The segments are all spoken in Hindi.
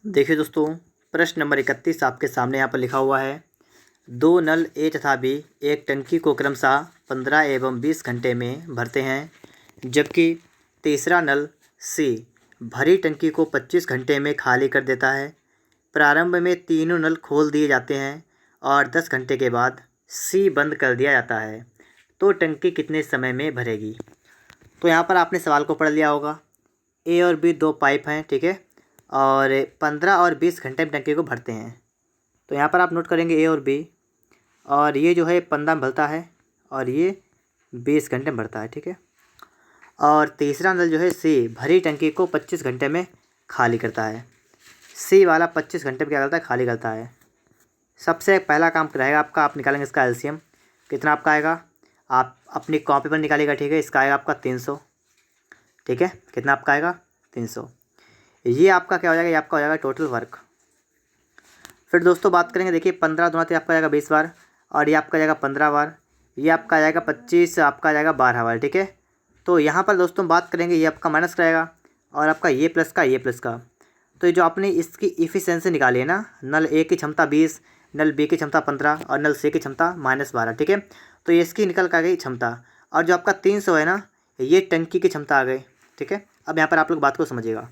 देखिए दोस्तों, प्रश्न नंबर 31 आपके सामने यहाँ पर लिखा हुआ है। दो नल ए तथा बी एक टंकी को क्रमशः 15 एवं 20 घंटे में भरते हैं, जबकि तीसरा नल सी भरी टंकी को 25 घंटे में खाली कर देता है। प्रारंभ में तीनों नल खोल दिए जाते हैं और 10 घंटे के बाद सी बंद कर दिया जाता है, तो टंकी कितने समय में भरेगी। तो यहाँ पर आपने सवाल को पढ़ लिया होगा। ए और बी दो पाइप हैं, ठीक है, और 15 और 20 घंटे में टंकी को भरते हैं। तो यहाँ पर आप नोट करेंगे ए और बी, और ये जो है 15 में भरता है और ये 20 घंटे में भरता है, ठीक है। और तीसरा नल जो है सी भरी टंकी को 25 घंटे में खाली करता है। सी वाला 25 घंटे में क्या करता है, खाली करता है। सबसे पहला काम रहेगा आपका, आप निकालेंगे इसका एलसीएम। कितना आपका आएगा, आप अपनी कॉपी पर निकालिएगा, ठीक है। इसका आएगा आपका 300, ठीक है। कितना आपका आएगा, 300। ये आपका क्या हो जाएगा, ये आपका हो जाएगा टोटल वर्क। फिर दोस्तों बात करेंगे, देखिए 15 दूना तो आपका जाएगा 20 बार, और ये आपका जाएगा 15 बार, ये आपका जाएगा 25, आपका जाएगा 12 बार, ठीक है। तो यहाँ पर दोस्तों बात करेंगे, ये आपका माइनस कराएगा और आपका ये प्लस का, ये प्लस का। तो ये जो आपने इसकी इफ़िशेंसी निकाली है ना, नल ए की क्षमता 20, नल बी की क्षमता 15 और नल सी की क्षमता -12, ठीक है। तो ये इसकी निकल कर आ गई क्षमता, और जो आपका 300 है ना, ये टंकी की क्षमता आ गई, ठीक है। अब यहाँ पर आप लोग बात को समझिएगा।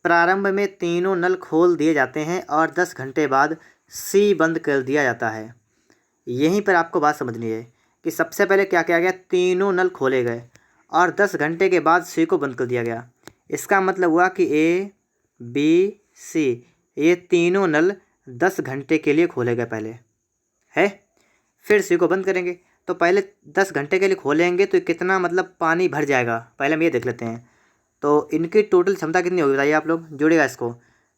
प्रारंभ में तीनों नल खोल दिए जाते हैं और 10 घंटे बाद सी बंद कर दिया जाता है। यहीं पर आपको बात समझनी है कि सबसे पहले क्या किया गया, तीनों नल खोले गए और 10 घंटे के बाद सी को बंद कर दिया गया। इसका मतलब हुआ कि ए बी सी ये तीनों नल 10 घंटे के लिए खोले गए पहले है, फिर सी को बंद करेंगे। तो पहले 10 घंटे के लिए खोलेंगे तो कितना मतलब पानी भर जाएगा, पहले हम ये देख लेते हैं। तो इनकी टोटल क्षमता कितनी होगी बताइए, आप लोग जोड़ेगा इसको।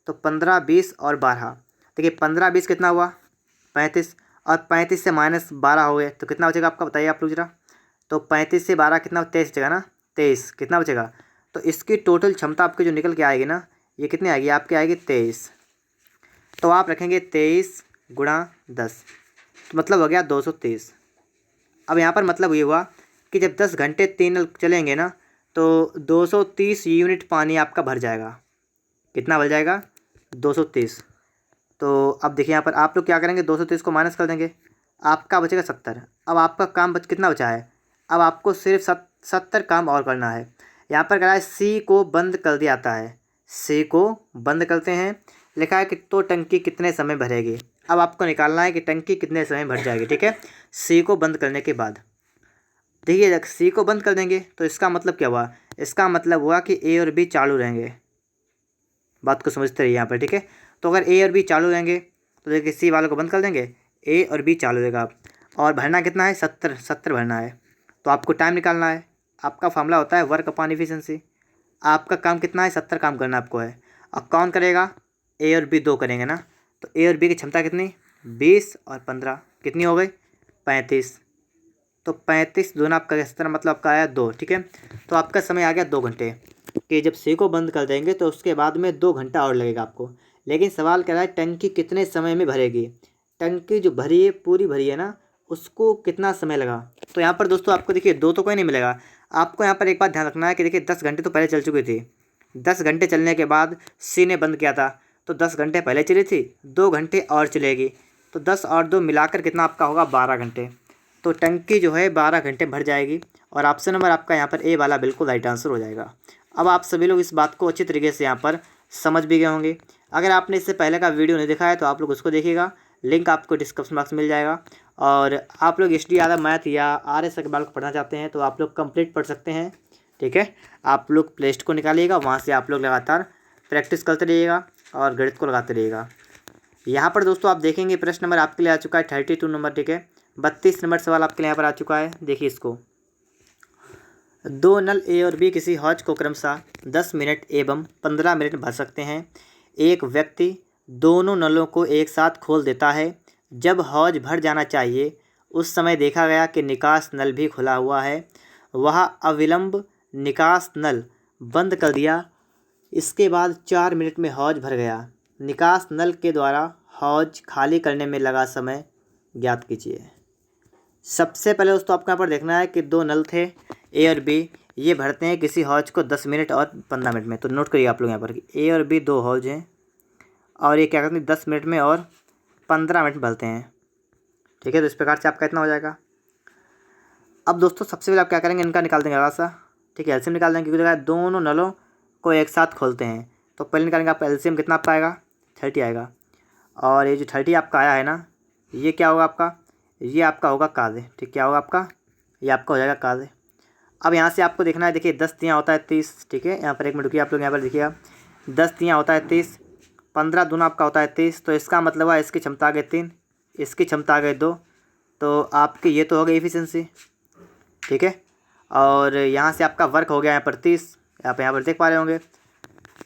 तो 15, 20 और 12, देखिए 15, 20 कितना हुआ, 35, और 35 से -12 हो गए तो कितना बचेगा आपका, बताइए आप लोग जरा। तो 35 से 12 कितना, 23 बचेगा ना, 23 कितना बचेगा। तो इसकी टोटल क्षमता आपकी जो निकल के आएगी ना, ये कितनी आएगी, आपकी आएगी 23। तो आप रखेंगे 23 गुणा 10, तो मतलब हो गया 223। अब यहाँ पर मतलब ये हुआ कि जब 10 घंटे 3 नल चलेंगे ना, तो 230 यूनिट पानी आपका भर जाएगा। कितना भर जाएगा, 230। तो अब देखिए यहाँ पर आप लोग क्या करेंगे, 230 को माइनस कर देंगे, आपका बचेगा 70। अब आपका काम कितना बचा है, अब आपको सिर्फ 70 काम और करना है। यहाँ पर कह रहा है सी को बंद कर दिया जाता है, सी को बंद करते हैं, लिखा है कि तो टंकी कितने समय भरेगी। अब आपको निकालना है कि टंकी कितने समय भर जाएगी, ठीक है, सी को बंद करने के बाद। देखिए जब सी को बंद कर देंगे तो इसका मतलब क्या हुआ, इसका मतलब हुआ कि ए और बी चालू रहेंगे। बात को समझते रहिए यहाँ पर, ठीक है। तो अगर ए और बी चालू रहेंगे तो देखिए सी वालों को बंद कर देंगे, ए और बी चालू रहेगा। और भरना कितना है, 70 भरना है। तो आपको टाइम निकालना है, आपका फॉर्मूला होता है वर्क अपॉन एफिशिएंसी। आपका काम कितना है, 70 काम करना आपको है। अब कौन करेगा, ए और बी दो करेंगे ना। तो ए और बी की क्षमता कितनी, 20 और 15 कितनी हो गई, 35। तो 35 दूना आपका 70 मतलब आपका आया 2, ठीक है। तो आपका समय आ गया 2 घंटे, कि जब सी को बंद कर देंगे तो उसके बाद में 2 घंटा और लगेगा आपको। लेकिन सवाल कह रहा है टंकी कितने समय में भरेगी। टंकी जो भरी है, पूरी भरी है ना, उसको कितना समय लगा। तो यहाँ पर दोस्तों आपको देखिए 2 तो कोई नहीं मिलेगा। आपको यहाँ पर एक बात ध्यान रखना है कि देखिए 10 घंटे तो पहले चल चुकी थी। 10 घंटे चलने के बाद सी ने बंद किया था, तो 10 घंटे पहले चली थी, 2 घंटे और चलेगी। तो 10 और 2 मिलाकर कितना आपका होगा, 12 घंटे। तो टंकी जो है 12 घंटे भर जाएगी, और ऑप्शन नंबर आपका यहाँ पर ए वाला बिल्कुल राइट आंसर हो जाएगा। अब आप सभी लोग इस बात को अच्छी तरीके से यहाँ पर समझ भी गए होंगे। अगर आपने इससे पहले का वीडियो नहीं देखा है तो आप लोग उसको देखिएगा, लिंक आपको डिस्क्रिप्शन बॉक्स में मिल जाएगा। और आप लोग एच डी यादव मैथ या आर एस अग्रवाल को पढ़ना चाहते हैं तो आप लोग कंप्लीट पढ़ सकते हैं, ठीक है। आप लोग प्ले स्टोर को निकालिएगा, वहाँ से आप लोग लगातार प्रैक्टिस करते रहिएगा और गणित को लगाते रहिएगा। यहाँ पर दोस्तों आप देखेंगे प्रश्न नंबर आपके लिए आ चुका है 32 नंबर, ठीक है। 32 नंबर सवाल आपके लिए यहाँ पर आ चुका है, देखिए इसको। दो नल ए और बी किसी हौज को क्रमशः 10 मिनट एवं 15 मिनट भर सकते हैं। एक व्यक्ति दोनों नलों को एक साथ खोल देता है। जब हौज भर जाना चाहिए उस समय देखा गया कि निकास नल भी खुला हुआ है। वह अविलंब निकास नल बंद कर दिया। इसके बाद 4 मिनट में हौज भर गया। निकास नल के द्वारा हौज खाली करने में लगा समय ज्ञात कीजिए। सबसे पहले दोस्तों आपको यहाँ पर देखना है कि 2 नल थे ए और बी, ये भरते हैं किसी हौज को 10 मिनट और 15 मिनट में। तो नोट करिए आप लोग यहाँ पर कि ए और बी 2 हौज हैं, और ये क्या करते हैं 10 मिनट में और 15 मिनट में भरते हैं। ठीक है, तो इस प्रकार से आपका इतना हो जाएगा। अब दोस्तों सबसे पहले आप क्या करेंगे, इनका निकाल देंगे सा। ठीक है, एलसीएम निकाल देंगे क्योंकि देखा दोनों नलों को एक साथ खोलते हैं। तो पहले निकालेंगे आपका एलसीएम कितना आपका आएगा 30 आएगा। और ये जो 30 आपका आया है ना, ये क्या होगा आपका, ये आपका होगा काजे। ठीक, क्या होगा आपका, ये आपका हो जाएगा काजे। अब यहाँ से आपको देखना है, देखिए 10 तियाँ होता है 30। ठीक है, यहाँ पर 1 मिनट रुकिए, आप लोग यहाँ पर देखिएगा 10 तियाँ होता है 30, 15 दूना आपका होता है 30। तो इसका मतलब है इसकी क्षमता आ गई 3, इसकी क्षमता आ गई 2, तो आपकी ये तो हो गई एफिशिएंसी। ठीक है, और यहाँ से आपका वर्क हो गया यहाँ पर 30, आप यहाँ पर देख पा रहे होंगे।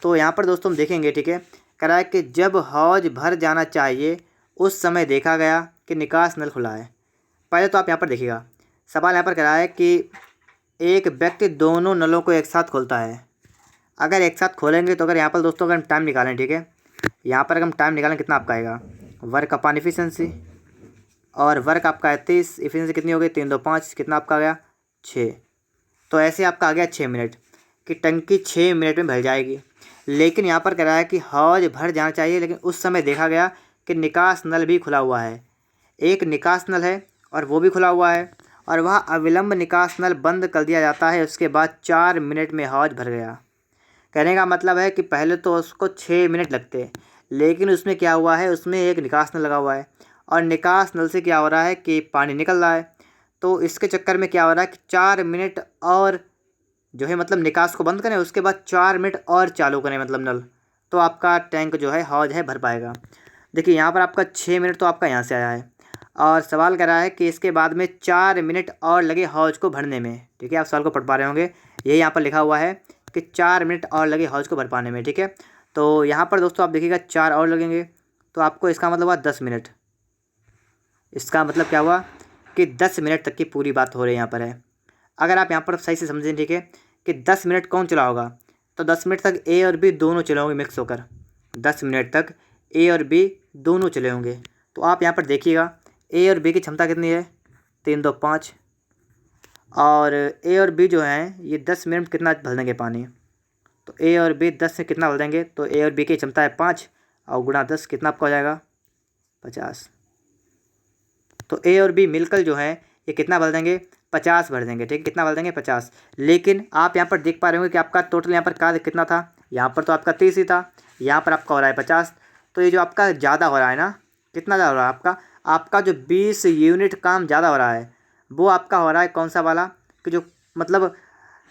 तो यहाँ पर दोस्तों हम देखेंगे, ठीक है, कह रहा है कि जब हौज भर जाना चाहिए उस समय देखा गया कि निकास नल खुला है। पहले तो आप यहाँ पर देखिएगा, सवाल यहाँ पर कह रहा है कि एक व्यक्ति दोनों नलों को एक साथ खोलता है। अगर एक साथ खोलेंगे तो अगर यहाँ पर दोस्तों अगर हम टाइम निकालें, ठीक है, यहाँ पर अगर हम टाइम निकालें कितना आपका आएगा, वर्क अपॉन एफिशिएंसी, और वर्क आपका है 30, एफिशिएंसी कितनी हो गई 3 2 5, कितना आपका आ गया 6। तो ऐसे आपका आ गया 6 मिनट कि टंकी 6 मिनट में भर जाएगी। लेकिन यहाँ पर कह रहा है कि हौज भर जाना चाहिए, लेकिन उस समय देखा गया कि निकास नल भी खुला हुआ है। एक निकास नल है और वो भी खुला हुआ है, और वह अविलंब निकास नल बंद कर दिया जाता है। उसके बाद 4 मिनट में हौज भर गया। कहने का मतलब है कि पहले तो उसको 6 मिनट लगते, लेकिन उसमें क्या हुआ है, उसमें एक निकास नल लगा हुआ है, और निकास नल से क्या हो रहा है कि पानी निकल रहा है। तो इसके चक्कर में क्या हो रहा है कि 4 मिनट और जो है मतलब निकास को बंद करें, उसके बाद 4 मिनट और चालू करें मतलब नल, तो आपका टैंक जो है हौज है भर पाएगा। देखिए यहाँ पर आपका 6 मिनट तो आपका यहाँ से आया है, और सवाल कर रहा है कि इसके बाद में 4 मिनट और लगे हौज को भरने में। ठीक है, आप सवाल को पढ़ पा रहे होंगे, ये यहाँ पर लिखा हुआ है कि 4 मिनट और लगे हौज को भर पाने में। ठीक है, तो यहाँ पर दोस्तों आप देखिएगा 4 और लगेंगे, तो आपको इसका मतलब हुआ 10 मिनट। इसका मतलब क्या हुआ कि 10 मिनट तक की पूरी बात हो रही है यहाँ पर है। अगर आप यहाँ पर सही से समझें, ठीक है, कि 10 मिनट कौन चला होगा, तो 10 मिनट तक ए और बी दोनों चले होंगे मिक्स होकर। 10 मिनट तक ए और बी दोनों चले होंगे। तो आप यहाँ पर देखिएगा ए और बी की क्षमता कितनी है 3 2 5, और ए और बी जो हैं ये 10 मिनट में कितना भर देंगे पानी। तो ए और बी 10 से कितना भर देंगे, तो ए और बी की क्षमता है 5, और गुणा 10 कितना आपका हो जाएगा 50। तो ए और बी मिलकर जो है ये कितना भर देंगे 50 भर देंगे। ठीक है, कितना भर देंगे 50। लेकिन आप यहाँ पर देख पा रहे होंगे कि आपका टोटल यहाँ पर कार्य कितना था, यहाँ पर तो आपका 30 ही था, यहाँ पर आपका हो रहा है 50। तो ये जो आपका ज़्यादा हो रहा है ना, कितना ज़्यादा हो रहा है आपका जो 20 यूनिट काम ज़्यादा हो रहा है, वो आपका हो रहा है कौन सा वाला, कि जो मतलब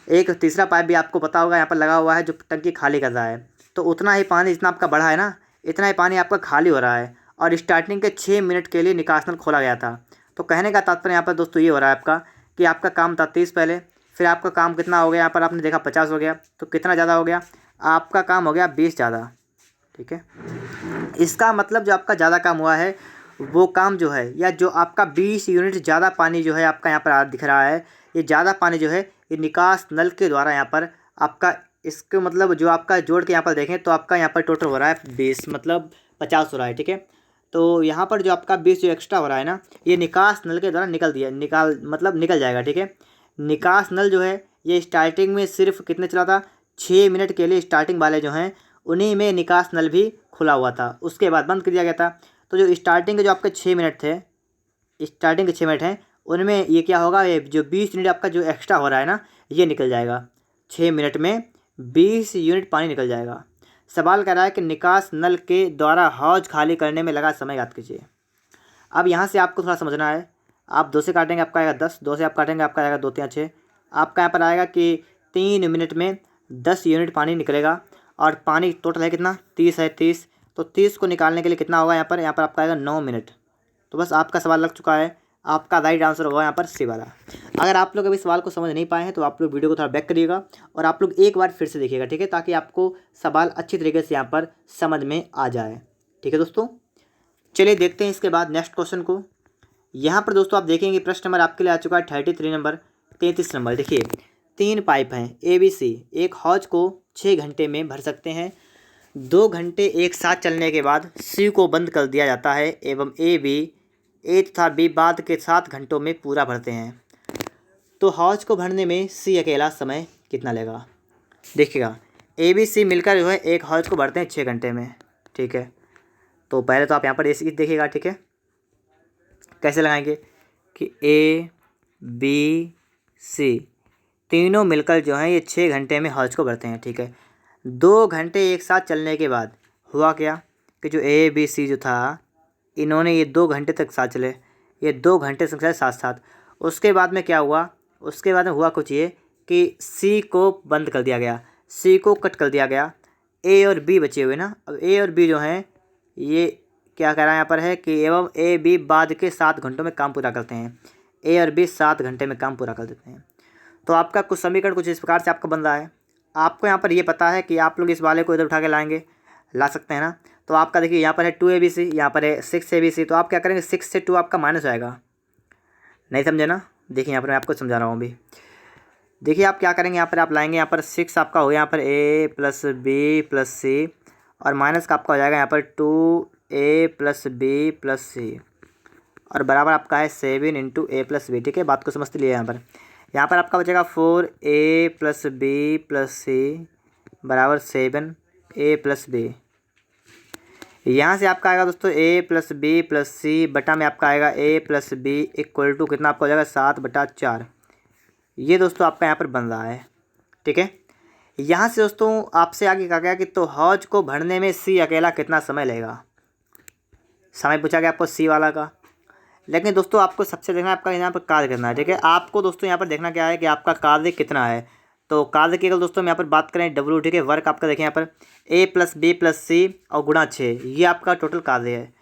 एक तीसरा पाइप भी आपको पता होगा यहाँ पर लगा हुआ है जो टंकी खाली कर रहा है। तो उतना ही पानी जितना आपका बढ़ा है ना, इतना ही पानी आपका खाली हो रहा है, और स्टार्टिंग के 6 मिनट के लिए निकास नल खोला गया था। तो कहने का तात्पर्य यहाँ पर दोस्तों ये हो रहा है आपका कि आपका काम था 30 पहले, फिर आपका काम कितना हो गया, यहाँ पर आपने देखा 50 हो गया, तो कितना ज़्यादा हो गया, आपका काम हो गया 20 ज़्यादा। ठीक है, इसका मतलब जो आपका ज़्यादा काम हुआ है वो काम जो है, या जो आपका 20 यूनिट ज़्यादा पानी जो है आपका यहाँ पर दिख रहा है, ये ज़्यादा पानी जो है ये निकास नल के द्वारा यहाँ पर आपका, इसके मतलब जो आपका जोड़ के यहाँ पर देखें तो आपका यहाँ पर टोटल हो रहा है 20 मतलब 50 हो रहा है। ठीक है, तो यहाँ पर जो आपका 20 जो एक्स्ट्रा हो रहा है ना, ये निकास नल के द्वारा निकल जाएगा। ठीक है, निकास नल जो है ये स्टार्टिंग में सिर्फ कितने चला था 6 मिनट के लिए, स्टार्टिंग वाले जो हैं उन्हीं में निकास नल भी खुला हुआ था, उसके बाद बंद कर दिया गया था। तो जो स्टार्टिंग के जो आपके 6 मिनट थे, स्टार्टिंग के 6 मिनट हैं उनमें ये क्या होगा, ये जो 20 यूनिट आपका जो एक्स्ट्रा हो रहा है ना, ये निकल जाएगा। 6 मिनट में 20 यूनिट पानी निकल जाएगा। सवाल कर रहा है कि निकास नल के द्वारा हौज खाली करने में लगा समय याद कीजिए। अब यहाँ से आपको थोड़ा समझना है, आप 2 से काटेंगे आपका आएगा 10, 2 से आप काटेंगे आपका आएगा 2 3 6, आपका यहाँ पर आएगा कि 3 मिनट में 10 यूनिट पानी निकलेगा, और पानी टोटल है कितना 30 है 30, तो 30 को निकालने के लिए कितना होगा, यहाँ पर आपका आएगा 9 मिनट। तो बस आपका सवाल लग चुका है, आपका राइट आंसर होगा यहाँ पर सी वाला। अगर आप लोग अभी सवाल को समझ नहीं पाए हैं तो आप लोग वीडियो को थोड़ा बैक करिएगा और आप लोग एक बार फिर से देखिएगा। ठीक है, ताकि आपको सवाल अच्छी तरीके से यहाँ पर समझ में आ जाए। ठीक है दोस्तों, चलिए देखते हैं इसके बाद नेक्स्ट क्वेश्चन को। यहाँ पर दोस्तों आप देखेंगे प्रश्न नंबर आपके लिए आ चुका है 33 नंबर 33 नंबर। देखिए 3 पाइप हैं ए बी सी, एक हौज को 6 घंटे में भर सकते हैं। 2 घंटे एक साथ चलने के बाद सी को बंद कर दिया जाता है एवं ए तथा बी बाद के 7 घंटों में पूरा भरते हैं। तो हौज को भरने में सी अकेला समय कितना लेगा। देखिएगा ए बी सी मिलकर जो है एक हौज को भरते हैं 6 घंटे में। ठीक है, तो पहले तो आप यहाँ पर ये चीज़ देखिएगा, ठीक है। कैसे लगाएंगे कि ए बी सी तीनों मिलकर जो है ये 6 घंटे में हौज को भरते हैं, ठीक है। 2 घंटे एक साथ चलने के बाद हुआ क्या कि जो ए बी सी जो था, इन्होंने ये 2 घंटे तक साथ चले, ये 2 घंटे तक चले साथ साथ। उसके बाद में क्या हुआ, उसके बाद में हुआ कुछ ये कि सी को बंद कर दिया गया, सी को कट कर दिया गया, ए और बी बचे हुए ना। अब ए और बी जो हैं ये क्या कह रहा है यहाँ पर है कि एवं ए बी बाद के 7 घंटों में काम पूरा करते हैं। ए और बी 7 घंटे में काम पूरा कर देते हैं। तो आपका कुछ समीकरण कुछ इस प्रकार से आपका बन रहा है। आपको यहाँ पर ये पता है कि आप लोग इस वाले को इधर उठा के लाएंगे, ला सकते हैं ना। तो आपका देखिए यहाँ पर है 2ABC, यहाँ पर है 6ABC। तो आप क्या करेंगे, 6 से 2 आपका माइनस हो जाएगा। नहीं समझे ना, देखिए यहाँ पर मैं आपको समझा रहा हूँ अभी। देखिए आप क्या करेंगे, यहाँ पर आप लाएंगे, यहाँ पर 6 आपका हो, यहाँ पर A प्लस बी प्लस सी, और माइनस का आपका हो जाएगा यहाँ पर 2A प्लस बी प्लस सी, और बराबर आपका है 7 इंटू ए प्लस बी, ठीक है। बात को समझते लिए यहाँ पर आपका बचेगा 4A प्लस बी प्लस सी बराबर 7A प्लस बी। यहाँ से आपका आएगा दोस्तों A plus B plus C बटा में आपका आएगा A plus B equal to कितना आपका हो जाएगा 7/4। ये दोस्तों आपका यहाँ पर बन रहा है, ठीक है। यहाँ से दोस्तों आपसे आगे कहा गया कि तो हौज को भरने में सी अकेला कितना समय लेगा। समय पूछा गया आपको सी वाला का, लेकिन दोस्तों आपको सबसे देखना है आपका यहाँ पर कार्य करना है, ठीक है। आपको दोस्तों यहाँ पर देखना क्या है कि आपका कार्य कितना है। तो कार्य की अगर दोस्तों हम यहाँ पर बात करें W, ठीक है। वर्क आपका देखें यहाँ पर A प्लस बी प्लस सी और गुणा 6, ये आपका टोटल कार्य है।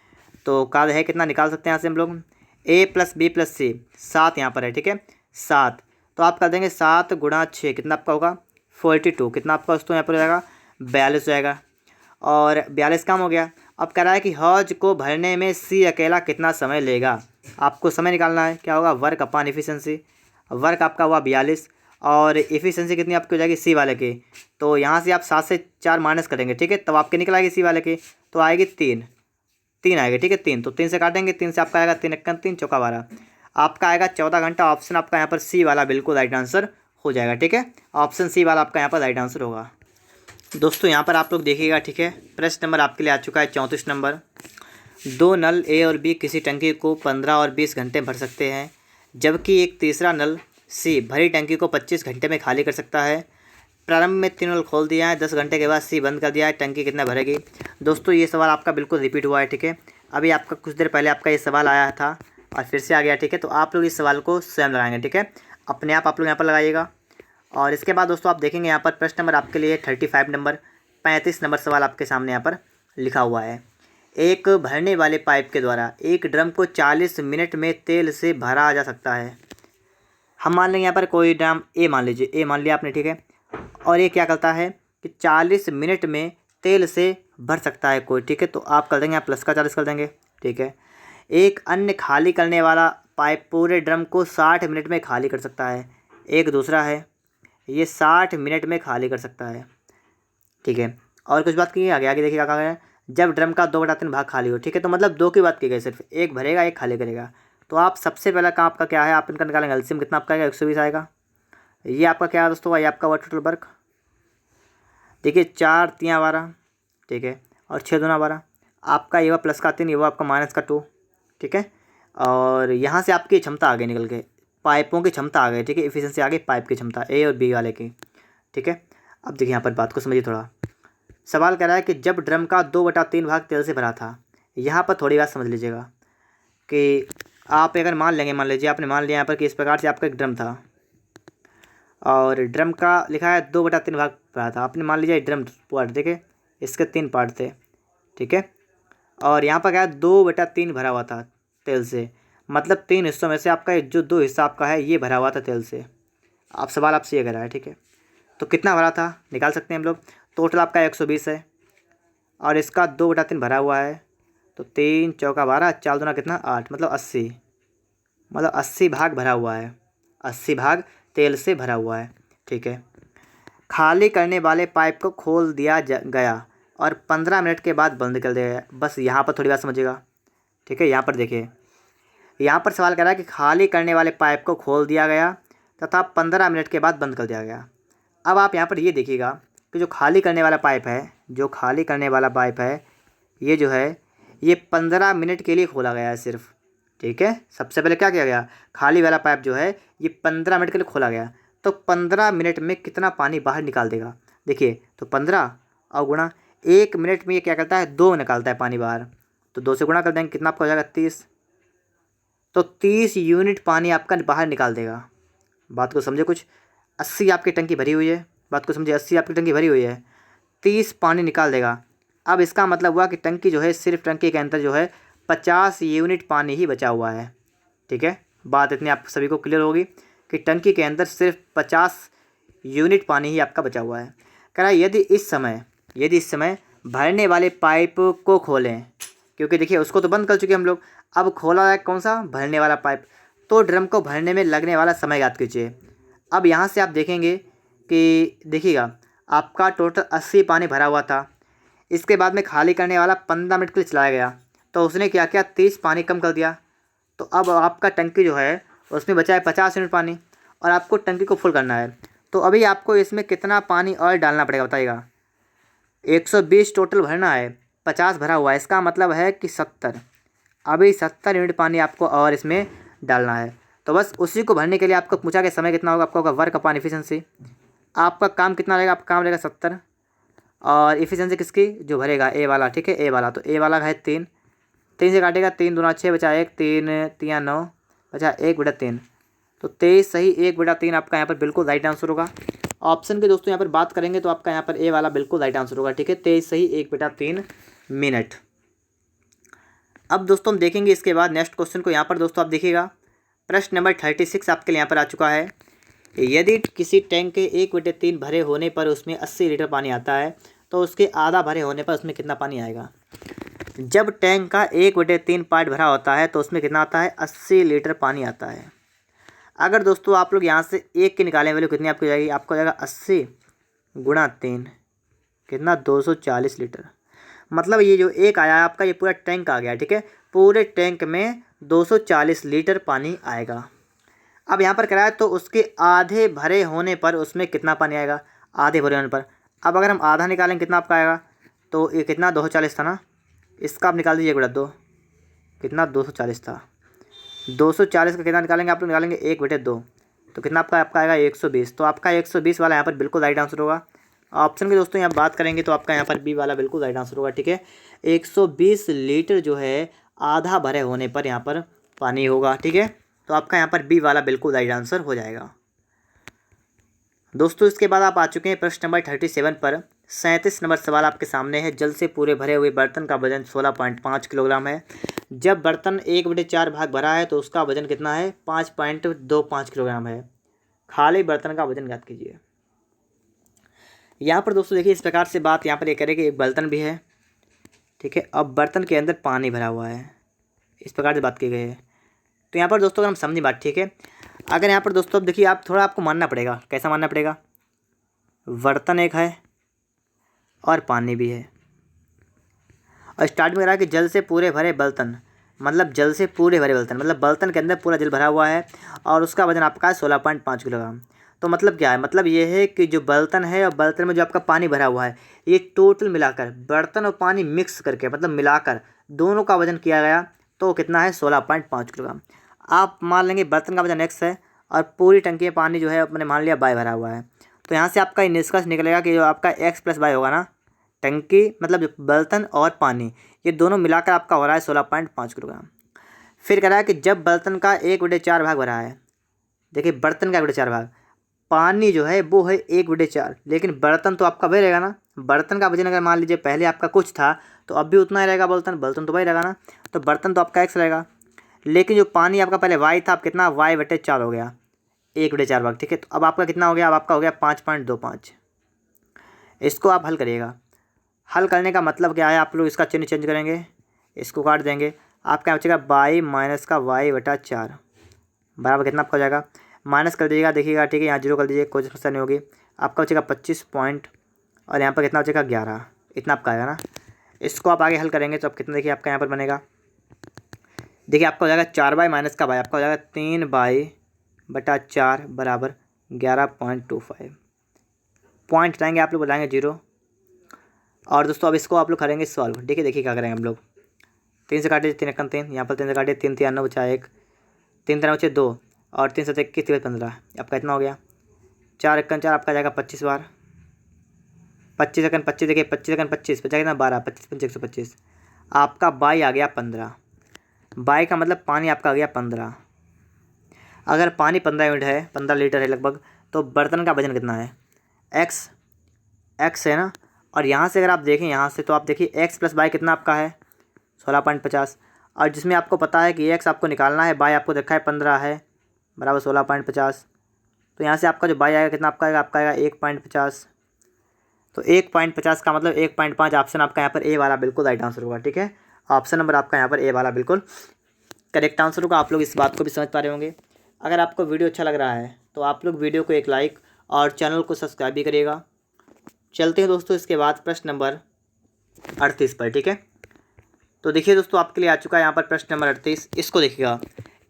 तो कार्य है कितना निकाल सकते हैं यहाँ से हम लोग, A प्लस बी प्लस सी 7 यहाँ पर है, ठीक है 7। तो आप कर देंगे 7 गुणा 6 कितना आपका होगा 42, कितना आपका दोस्तों यहाँ पर हो जाएगा 42 हो जाएगा, और 42 कम हो गया। अब कह रहा है कि हौज को भरने में सी अकेला कितना समय लेगा। आपको समय निकालना है, क्या होगा वर्क अपान एफिशिएंसी। वर्क आपका हुआ 42 और एफिशिएंसी कितनी आपकी हो जाएगी सी वाले की। तो यहाँ से आप 7 से 4 माइनस करेंगे, ठीक है, तब आपके निकल आएगी सी वाले की। तो आएगी 3 आएगी, ठीक है 3। तो 3 से काटेंगे, 3 से आपका आएगा 3 × 3 = 12, आपका आएगा 14 घंटा। ऑप्शन आपका यहाँ पर सी वाला बिल्कुल राइट आंसर हो जाएगा, ठीक है। ऑप्शन सी वाला आपका यहाँ पर राइट आंसर होगा। दोस्तों यहाँ पर आप लोग देखिएगा, ठीक है। प्रश्न नंबर आपके लिए आ चुका है 34 नंबर। 2 नल ए और बी किसी टंकी को 15 और 20 घंटे भर सकते हैं, जबकि एक तीसरा नल सी भरी टंकी को 25 घंटे में खाली कर सकता है। प्रारंभ में 3 नल खोल दिया है, 10 घंटे के बाद सी बंद कर दिया है, टंकी कितना भरेगी। दोस्तों ये सवाल आपका बिल्कुल रिपीट हुआ है, ठीक है। अभी आपका कुछ देर पहले आपका ये सवाल आया था और फिर से आ गया, ठीक है। तो आप लोग इस सवाल को स्वयं लगाएंगे, ठीक है, अपने आप लोग यहाँ पर लगाइएगा। और इसके बाद दोस्तों आप देखेंगे यहाँ पर प्रश्न नंबर आपके लिए 35 नंबर, 35 नंबर सवाल आपके सामने यहाँ पर लिखा हुआ है। एक भरने वाले पाइप के द्वारा एक ड्रम को 40 मिनट में तेल से भरा जा सकता है। हम मान लेंगे यहाँ पर कोई ड्रम ए मान लीजिए, ए मान लिया आपने, ठीक है। और ये क्या करता है कि 40 मिनट में तेल से भर सकता है कोई, ठीक है। तो आप कर देंगे, आप प्लस का 40 कर देंगे, ठीक है। एक अन्य खाली करने वाला पाइप पूरे ड्रम को 60 मिनट में खाली कर सकता है। एक दूसरा है, ये 60 मिनट में खाली कर सकता है, ठीक है। और कुछ बात की आगे देखिएगा कहा गया है, जब ड्रम का 2/3 भाग खाली हो, ठीक है। तो मतलब 2 की बात की गई, सिर्फ एक भरेगा एक खाली करेगा। तो आप सबसे पहला काम आपका क्या है, आप इनका निकालेंगे एलसीएम, कितना आपका आएगा 120 आएगा। ये आपका क्या है दोस्तों, ये आपका हुआ टोटल वर्क। देखिए 4 × 3 = 12, ठीक है, और 6 × 2 = 12। आपका ये हुआ प्लस का 3, ये हुआ आपका माइनस का 2, ठीक है। और यहाँ से आपकी क्षमता आ गई निकल के, पाइपों की क्षमता आ गई, ठीक है। एफिशिएंसी आ गई पाइप की क्षमता ए और बी वाले की, ठीक है। अब देखिए यहाँ पर बात को समझिए थोड़ा। सवाल कह रहा है कि जब ड्रम का 2/3 भाग तेल से भरा था। यहाँ पर थोड़ी बात समझ लीजिएगा कि आप अगर मान लेंगे, मान लीजिए आपने मान लिया यहाँ पर कि इस प्रकार से आपका एक ड्रम था और ड्रम का लिखा है 2/3 भाग भरा था। आपने मान लीजिए ड्रम पार्ट, देखिए इसके 3 पार्ट थे, ठीक है। और यहाँ पर क्या है 2/3 भरा हुआ था तेल से, मतलब 3 हिस्सों में से आपका जो 2 हिस्सा आपका है ये भरा हुआ था तेल से। आप सवाल आपसे ये कह रहा है, ठीक है। तो कितना भरा था निकाल सकते हैं हम लोग। टोटल आपका 120 है और इसका 2/3 भरा हुआ है, तो 3 × 4 = 12, 4 × 2 कितना 8, मतलब 80, मतलब 80 भाग भरा हुआ है, 80 भाग तेल से भरा हुआ है, ठीक है। खाली करने वाले पाइप को खोल दिया गया और 15 मिनट के बाद बंद कर दिया गया। बस यहाँ पर थोड़ी बात समझिएगा, ठीक है। यहाँ पर देखिए, यहाँ पर सवाल कर रहा है कि खाली करने वाले पाइप को खोल दिया गया तथा 15 मिनट के बाद बंद कर दिया गया। अब आप यहाँ पर ये देखिएगा कि जो खाली करने वाला पाइप है, जो खाली करने वाला पाइप है, ये जो है ये 15 मिनट के लिए खोला गया है सिर्फ। ठीक है, सबसे पहले क्या किया गया, खाली वाला पाइप जो है ये 15 मिनट के लिए खोला गया। तो 15 मिनट में कितना पानी बाहर निकाल देगा, देखिए तो 15 और गुणा 1 मिनट में ये क्या करता है, 2 निकालता है पानी बाहर। तो 2 से गुणा कर देंगे, कितना आपका हो जाएगा 30। तो 30 यूनिट पानी आपका बाहर निकाल देगा। बात को समझे कुछ, 80 आपकी टंकी भरी हुई है, बात को समझे, 80 आपकी टंकी भरी हुई है, 30 पानी निकाल देगा। अब इसका मतलब हुआ कि टंकी जो है, सिर्फ टंकी के अंदर जो है 50 यूनिट पानी ही बचा हुआ है। ठीक है, बात इतनी आप सभी को क्लियर होगी कि टंकी के अंदर सिर्फ 50 यूनिट पानी ही आपका बचा हुआ है। कह रहा है यदि इस समय भरने वाले पाइप को खोलें, क्योंकि देखिए उसको तो बंद कर चुके हम लोग, अब खोला है कौन सा, भरने वाला पाइप। तो ड्रम को भरने में लगने वाला समय याद कीजिए। अब यहाँ से आप देखेंगे कि देखिएगा आपका टोटल 80 पानी भरा हुआ था, इसके बाद में खाली करने वाला 15 मिनट के लिए चलाया गया, तो उसने क्या किया, 30 पानी कम कर दिया। तो अब आपका टंकी जो है उसमें बचा है 50 यूनिट पानी, और आपको टंकी को फुल करना है। तो अभी आपको इसमें कितना पानी और डालना पड़ेगा बताइएगा। 120 टोटल भरना है, 50 भरा हुआ है, इसका मतलब है कि 70। अभी 70 यूनिट पानी आपको और इसमें डालना है। तो बस उसी को भरने के लिए आपको पूछा कि समय कितना होगा, आपका होगा वर्क अपॉन एफिशिएंसी। आपका काम कितना रहेगा, आपका काम रहेगा 70, और एफिशिएंसी किसकी, जो भरेगा ए वाला। ठीक है, ए वाला, तो ए वाला है 3, 3 से काटेगा, 3 दूना 6 बचा 1, 3 3 9 बचा 1/3। तो 23 सही 1/3 आपका यहाँ पर बिल्कुल राइट आंसर होगा। ऑप्शन के दोस्तों यहाँ पर बात करेंगे तो आपका यहाँ पर ए वाला बिल्कुल राइट आंसर होगा। ठीक है, 23 सही 1/3 मिनट। अब दोस्तों हम देखेंगे इसके बाद नेक्स्ट क्वेश्चन को। यहाँ पर दोस्तों आप देखिएगा प्रश्न नंबर 36 आपके लिए यहाँ पर आ चुका है। यदि किसी टैंक के 1/3 भरे होने पर उसमें 80 लीटर पानी आता है, तो उसके आधा भरे होने पर उसमें कितना पानी आएगा। जब टैंक का 1/3 पार्ट भरा होता है तो उसमें कितना आता है, 80 लीटर पानी आता है। अगर दोस्तों आप लोग यहाँ से एक की निकालें वैल्यू कितनी आपको जाएगी, आपको जाएगा 80 गुणा 3, कितना 240 लीटर। मतलब ये जो एक आया आपका, ये पूरा टैंक आ गया। ठीक है, पूरे टैंक में 240 लीटर पानी आएगा। अब यहाँ पर कराया तो उसके आधे भरे होने पर उसमें कितना पानी आएगा, आधे भरे होने पर। अब अगर हम आधा निकालें कितना आपका आएगा, तो ये कितना 240 था ना, इसका आप निकाल दीजिए 1/2, कितना 240 था। 240 का कितना निकालेंगे आप लोग, निकालेंगे 1/2, तो कितना आपका आएगा 120। तो आपका 120 वाला यहाँ पर बिल्कुल राइट आंसर होगा। ऑप्शन के दोस्तों यहाँ बात करेंगे तो आपका यहाँ पर बी वाला बिल्कुल राइट आंसर होगा। ठीक है, 120 लीटर जो है आधा भरे होने पर यहाँ पर पानी होगा। ठीक है, तो आपका यहाँ पर बी वाला बिल्कुल राइट आंसर हो जाएगा। दोस्तों इसके बाद आप आ चुके हैं प्रश्न नंबर 37 पर। 37 नंबर सवाल आपके सामने है। जल से पूरे भरे हुए बर्तन का वजन 16.5 किलोग्राम है। जब बर्तन 1/4 भाग भरा है तो उसका वजन कितना है, 5.25 किलोग्राम है। खाली बर्तन का वजन ज्ञात कीजिए। यहाँ पर दोस्तों देखिए इस प्रकार से बात यहाँ पर ये करें कि एक बर्तन भी है। ठीक है, अब बर्तन के अंदर पानी भरा हुआ है, इस प्रकार से बात की गई है। तो यहाँ पर दोस्तों अगर हम समझें बात, ठीक है, अगर यहाँ पर दोस्तों अब देखिए आप थोड़ा आपको मानना पड़ेगा, कैसा मानना पड़ेगा, बर्तन एक है और पानी भी है, और स्टार्ट में कह रहा है कि जल से पूरे भरे बर्तन, मतलब जल से पूरे भरे बर्तन, मतलब बर्तन के अंदर पूरा जल भरा हुआ है और उसका वजन आपका है 16.5 किलोग्राम। तो मतलब क्या है, मतलब ये है कि जो बर्तन है और बर्तन में जो आपका पानी भरा हुआ है, ये टोटल मिलाकर बर्तन और पानी मिक्स करके, मतलब मिलाकर दोनों का वजन किया गया तो कितना है 16.5 किलोग्राम। आप मान लेंगे बर्तन का वजन एक्स है और पूरी टंकी में पानी जो है अपने मान लिया वाई भरा हुआ है, तो यहाँ से आपका निष्कर्ष निकलेगा कि जो आपका एक्स प्लस वाई होगा ना, टंकी मतलब जो बर्तन और पानी ये दोनों मिलाकर आपका हो रहा है 16.5 किलोग्राम। फिर कह रहा है कि जब बर्तन का 1/4 भाग भरा है, देखिए बर्तन का 1/4 भाग, पानी जो है वो है 1/4, लेकिन बर्तन तो आपका वही रहेगा ना। बर्तन का वजन अगर मान लीजिए पहले आपका कुछ था तो अब भी उतना ही रहेगा, बर्तन तो वही रहेगा ना, तो बर्तन तो आपका एक्स रहेगा। लेकिन जो पानी आपका पहले वाई था, अब कितना y/4 हो गया, 1/4 भाग। ठीक है, तो अब आपका कितना हो गया, अब आपका हो गया 5.25। इसको आप हल करिएगा। हल करने का मतलब क्या है, आप लोग इसका चिन्ह चेंज करेंगे, इसको काट देंगे, आपका बचेगा बाई माइनस का y/4 बराबर कितना आपका हो जाएगा, माइनस कर दीजिएगा, देखिएगा ठीक है, यहाँ जीरो कर दीजिए, कोई समस्या नहीं होगी। आपका बचेगा 25 पॉइंट और यहाँ पर कितना बचेगा 11, इतना आपका आएगा ना। इसको आप आगे हल करेंगे तो अब कितना देखिए आपका यहाँ पर बनेगा, देखिए आपका हो जाएगा 4y माइनस का y, आपका हो जाएगा 3y/4 बराबर 11.25। पॉइंट हटाएंगे आप लोग, बताएंगे 0। और दोस्तों अब इसको आप लोग करेंगे सॉल्व। ठीक है, देखिए क्या करेंगे हम लोग, 3 से काटे 3 एकम 3, यहाँ पर 3 से काटे 3 3 9 बचा 1, 3 3 बचे 2 और 3 7 21 3 15। आपका इतना हो गया 4 एकम 4, आपका जाएगा 25 बार। 25 सेकंड 25 देखिए 25 सेकंड 25 बचा कितना 12, 25 5 125। आपका बाई आ गया 15। बाई का मतलब पानी आपका आ गया 15। अगर पानी 15 यूनिट है, 15 लीटर है लगभग, तो बर्तन का वजन कितना है? एक्स है ना। और यहाँ से अगर आप देखें यहाँ से, तो आप देखिए एक्स प्लस बाई कितना आपका है 16.50। और जिसमें आपको पता है कि एक्स आपको निकालना है, बाई आपको देखा है 15 है बराबर 16.50। तो यहाँ से आपका जो बाई आएगा कितना आपका आएगा 1.50। तो 1.50 का मतलब 1.5। ऑप्शन आपका यहाँ पर ए वाला बिल्कुल राइट आंसर होगा। ठीक है, ऑप्शन नंबर आपका यहाँ पर ए वाला बिल्कुल करेक्ट आंसर होगा। आप लोग इस बात को भी समझ पा रहे होंगे। अगर आपको वीडियो अच्छा लग रहा है तो आप लोग वीडियो को एक लाइक और चैनल को सब्सक्राइब भी करिएगा। चलते हैं दोस्तों इसके बाद प्रश्न नंबर 38 पर। ठीक है, तो देखिए दोस्तों आपके लिए आ चुका है यहाँ पर प्रश्न नंबर 38। इसको देखिएगा।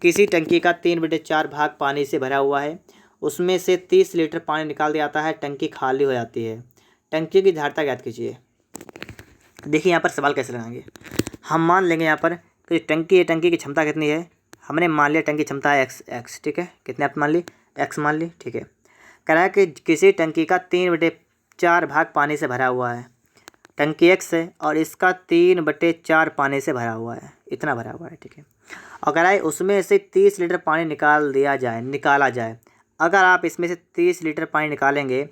किसी टंकी का 3/4 भाग पानी से भरा हुआ है, उसमें से 30 लीटर पानी निकाल दिया जाता है, टंकी खाली हो जाती है। टंकी की धारिता ज्ञात कीजिए। देखिए यहाँ पर सवाल कैसे लगाएंगे। हम मान लेंगे यहाँ पर कि टंकी है, टंकी की क्षमता कितनी है, हमने मान लिया टंकी क्षमता है एक्स। ठीक है, कितने आप मान ली, एक्स मान ली। ठीक है, कह रहा है कि किसी टंकी का 3/4 भाग पानी से भरा हुआ है। टंकी एक्स है और इसका 3/4 पानी से भरा हुआ है, इतना भरा हुआ है। ठीक है, और कह रहा है उसमें से 30 लीटर पानी निकाला जाए। अगर आप इसमें से 30 लीटर पानी निकालेंगे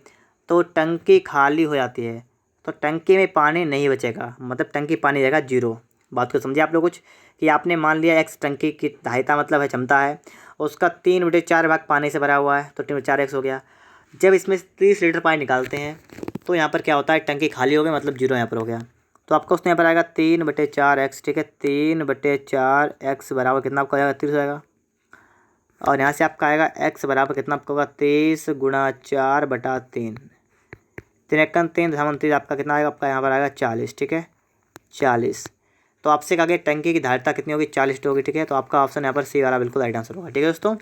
तो टंकी खाली हो जाती है, तो टंकी में पानी नहीं बचेगा, मतलब टंकी पानी रहेगा 0। बात को समझिए आप लोग कुछ, कि आपने मान लिया एक्स टंकी की धारिता मतलब है क्षमता है, उसका 3/4 भाग पानी से भरा हुआ है, तो 3/4 एक्स हो गया। जब इसमें 30 लीटर पानी निकालते हैं तो यहाँ पर क्या होता है, टंकी खाली हो गई, मतलब 0 यहाँ पर हो गया। तो आपका उसने यहाँ पर आएगा 3/4 एक्स। ठीक है, 3/4 एक्स बराबर कितना आपका आएगा 30 आएगा। और यहाँ से आपका आएगा एक्स बराबर कितना आपका होगा 30 गुणा 4/3। 3 एकम 3 धमन 30, आपका कितना आएगा, आपका यहाँ पर आएगा 40। ठीक है, 40। तो आपसे कहा गया टंकी की धारिता कितनी होगी, 40 लीटर होगी। ठीक है, तो आपका ऑप्शन यहाँ पर सी वाला बिल्कुल राइट आंसर होगा। ठीक है दोस्तों,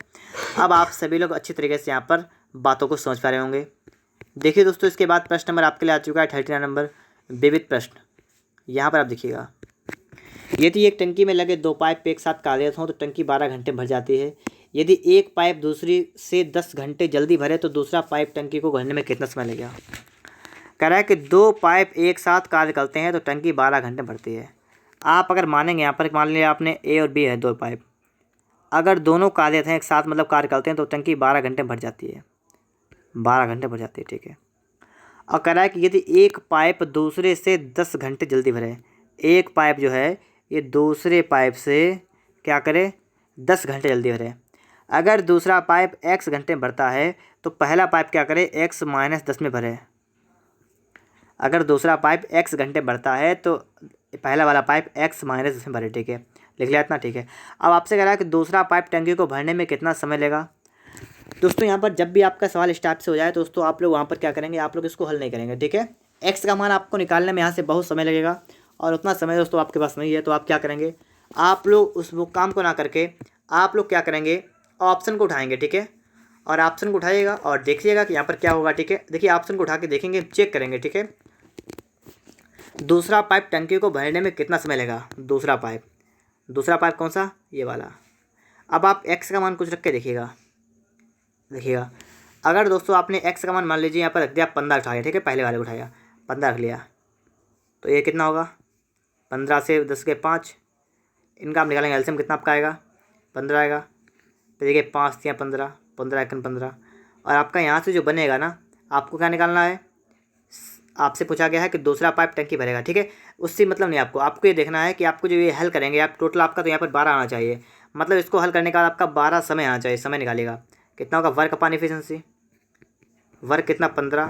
अब आप सभी लोग अच्छी तरीके से यहाँ पर बातों को समझ पा रहे होंगे। देखिए दोस्तों इसके बाद प्रश्न नंबर आपके लिए आ चुका है 39 नंबर, विविध प्रश्न। यहाँ पर आप देखिएगा। यदि एक टंकी में लगे 2 पाइप एक साथ कार्यरत हों तो टंकी 12 घंटे भर जाती है। यदि एक पाइप दूसरी से 10 घंटे जल्दी भरे तो दूसरा पाइप टंकी को भरने में कितना समय लगेगा। कह रहा है कि 2 पाइप एक साथ कार्य करते हैं तो टंकी 12 घंटे भरती है। आप अगर मानेंगे यहाँ पर, मान लिया आपने ए और बी है 2 पाइप, अगर दोनों कार्यरत हैं एक साथ मतलब कार्य करते हैं तो टंकी 12 घंटे भर जाती है, 12 घंटे भर जाती है। ठीक है, और कह रहा है कि यदि एक पाइप दूसरे से 10 घंटे जल्दी भरे, एक पाइप जो है ये दूसरे पाइप से क्या करे 10 घंटे जल्दी भरे। अगर दूसरा पाइप x घंटे में भरता है तो पहला पाइप क्या करे x-10 में भरे। अगर दूसरा पाइप x घंटे भरता है तो पहला वाला पाइप x-10 में भरे। ठीक है, लिख लिया इतना। ठीक है, अब आपसे कह रहा है कि दूसरा पाइप टंकी को भरने में कितना समय लेगा। दोस्तों यहाँ पर जब भी आपका सवाल इस टाइप से हो जाए तो दोस्तों आप लोग वहाँ पर क्या करेंगे, आप लोग इसको हल नहीं करेंगे। ठीक है, एक्स का मान आपको निकालने में यहाँ से बहुत समय लगेगा और उतना समय दोस्तों आपके पास नहीं है। तो आप क्या करेंगे, आप लोग उस वो काम को ना करके आप लोग क्या करेंगे, ऑप्शन को उठाएंगे। ठीक है, और ऑप्शन को उठाइएगा और देखिएगा कि यहाँ पर क्या होगा। ठीक है, देखिए ऑप्शन को उठा के देखेंगे, चेक करेंगे। ठीक है, दूसरा पाइप टंकी को भरने में कितना समय लगेगा। दूसरा पाइप कौन सा, ये वाला। अब आप एक्स का मान कुछ रख के देखिएगा। अगर दोस्तों आपने एक्स का मान मान लीजिए यहाँ पर रख दिया 15 उठाया। ठीक है, पहले वाले को उठाया 15 रख लिया, तो ये कितना होगा 15 से 10 के 5, इनका आप निकालेंगे एलसीएम कितना आपका आएगा 15 आएगा। तो देखिए 5 या 15, 15 एकन 15। और आपका यहाँ से जो बनेगा ना, आपको क्या निकालना है, आपसे पूछा गया है कि दूसरा पाइप टंकी भरेगा। ठीक है, उससे मतलब नहीं, आपको ये देखना है कि आपको जो ये हल करेंगे आप टोटल आपका तो यहाँ पर 12 आना चाहिए, मतलब इसको हल करने का आपका 12 समय आना चाहिए। समय निकालेगा कितना होगा, वर्क अपॉन एफिशिएंसी, वर्क कितना 15,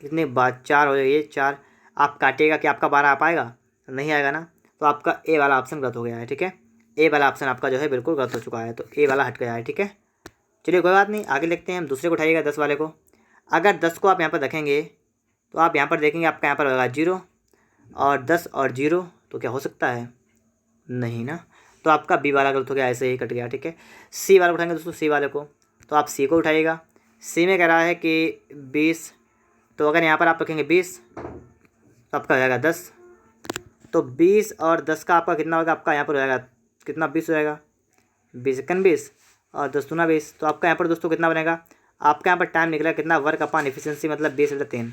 कितने बाद 4 हो जाएगी 4। आप काटिएगा कि आपका 12 आ पाएगा, नहीं आएगा ना, तो आपका ए वाला ऑप्शन गलत हो गया है। ठीक है, ए वाला ऑप्शन आपका जो है बिल्कुल गलत हो चुका है, तो ए वाला हट गया है। ठीक है, चलिए कोई बात नहीं, आगे लिखते हैं हम। दूसरे को उठाइएगा 10 वाले को। अगर 10 को आप यहाँ पर रखेंगे तो आप यहाँ पर देखेंगे आपका यहाँ पर होगा 0 और 10 और 0, तो क्या हो सकता है, नहीं ना, तो आपका बी वाला गलत हो गया, ऐसे ही कट गया। ठीक है, सी वाला उठाएंगे दोस्तों, सी वाले को, तो आप सी को उठाइएगा। सी में कह रहा है कि 20, तो अगर यहाँ पर आप रखेंगे 20 तो आपका हो जाएगा 10, तो 20 और 10 का आपका कितना होगा, आपका यहाँ पर हो जाएगा कितना, 20 हो जाएगा, 20 एकन 20 और 10 दूना 20। तो आपका यहाँ पर दोस्तों कितना बनेगा, आपका यहाँ पर टाइम निकला कितना, वर्क अपॉन एफिशिएंसी मतलब 20/3,